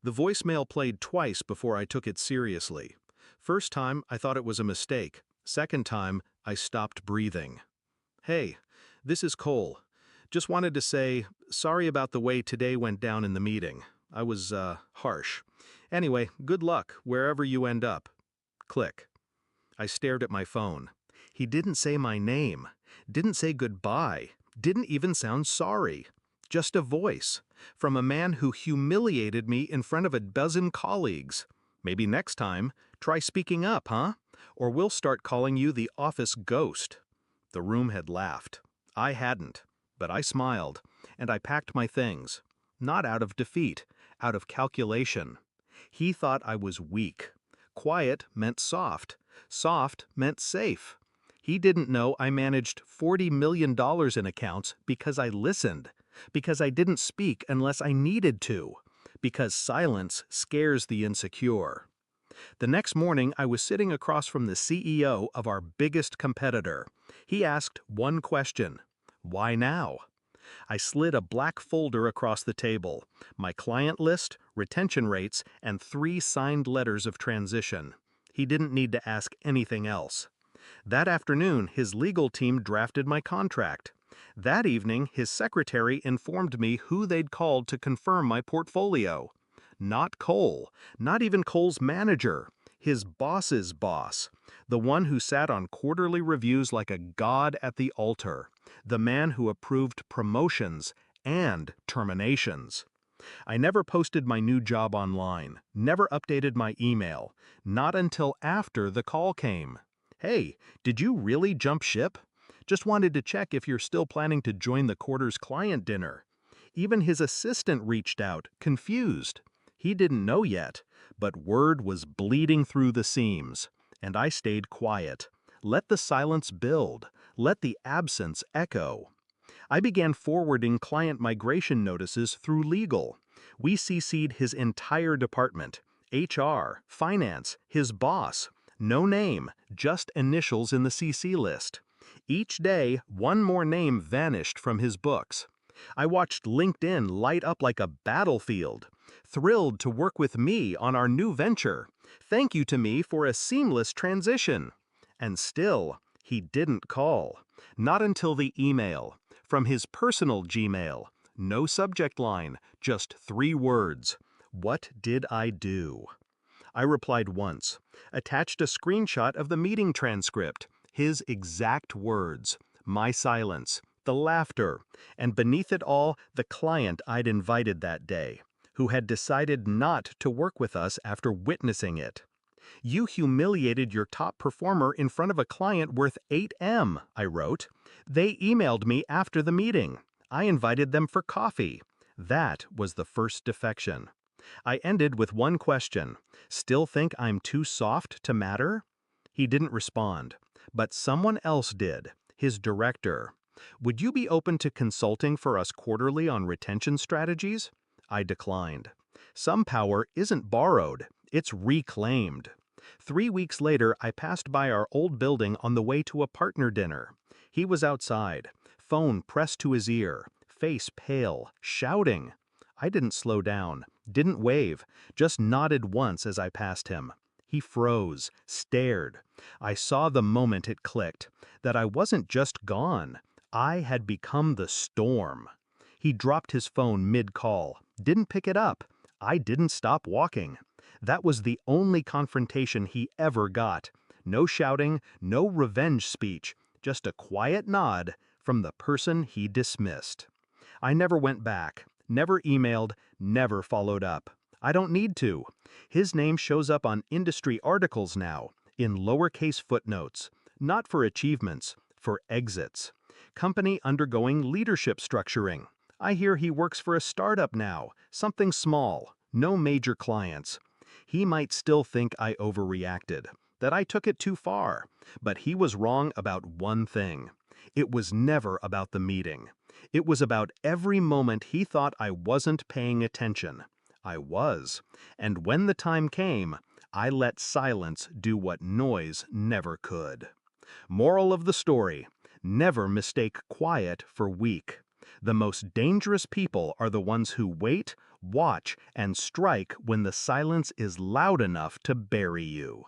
The voicemail played twice before I took it seriously. First time, I thought it was a mistake. Second time, I stopped breathing. Hey, this is Cole. Just wanted to say, sorry about the way today went down in the meeting. I was, harsh. Anyway, good luck, wherever you end up. Click. I stared at my phone. He didn't say my name, didn't say goodbye, didn't even sound sorry. Just a voice, from a man who humiliated me in front of a dozen colleagues. Maybe next time, try speaking up, huh? Or we'll start calling you the office ghost. The room had laughed. I hadn't, but I smiled, and I packed my things. Not out of defeat, out of calculation. He thought I was weak. Quiet meant soft. Soft meant safe. He didn't know I managed $40 million in accounts because I listened, because I didn't speak unless I needed to, because silence scares the insecure. The next morning, I was sitting across from the CEO of our biggest competitor. He asked one question: why now? I slid a black folder across the table, my client list, retention rates, and 3 signed letters of transition. He didn't need to ask anything else. That afternoon, his legal team drafted my contract. That evening, his secretary informed me who they'd called to confirm my portfolio. Not Cole, not even Cole's manager, his boss's boss, the one who sat on quarterly reviews like a god at the altar, the man who approved promotions and terminations. I never posted my new job online, never updated my email, not until after the call came. Hey, did you really jump ship? Just wanted to check if you're still planning to join the quarter's client dinner. Even his assistant reached out, confused. He didn't know yet, but word was bleeding through the seams, and I stayed quiet. Let the silence build. Let the absence echo. I began forwarding client migration notices through legal. We CC'd his entire department, HR, finance, his boss. No name, just initials in the CC list. Each day, one more name vanished from his books. I watched LinkedIn light up like a battlefield. Thrilled to work with me on our new venture. Thank you to me for a seamless transition. And still, he didn't call. Not until the email. From his personal Gmail. No subject line, just 3 words. What did I do? I replied once, attached a screenshot of the meeting transcript, his exact words, my silence, the laughter, and beneath it all, the client I'd invited that day, who had decided not to work with us after witnessing it. You humiliated your top performer in front of a client worth 8M, I wrote. They emailed me after the meeting. I invited them for coffee. That was the first defection. I ended with one question. Still think I'm too soft to matter? He didn't respond, but someone else did, his director. Would you be open to consulting for us quarterly on retention strategies? I declined. Some power isn't borrowed, it's reclaimed. 3 weeks later, I passed by our old building on the way to a partner dinner. He was outside, phone pressed to his ear, face pale, shouting. I didn't slow down, didn't wave, just nodded once as I passed him. He froze, stared. I saw the moment it clicked, that I wasn't just gone. I had become the storm. He dropped his phone mid-call, didn't pick it up. I didn't stop walking. That was the only confrontation he ever got. No shouting, no revenge speech, just a quiet nod from the person he dismissed. I never went back, never emailed, never followed up. I don't need to. His name shows up on industry articles now, in lowercase footnotes, not for achievements, for exits. Company undergoing leadership structuring. I hear he works for a startup now, something small, no major clients. He might still think I overreacted, that I took it too far, but he was wrong about one thing. It was never about the meeting. It was about every moment he thought I wasn't paying attention. I was, and when the time came, I let silence do what noise never could. Moral of the story: never mistake quiet for weak. The most dangerous people are the ones who wait, Watch and strike when the silence is loud enough to bury you.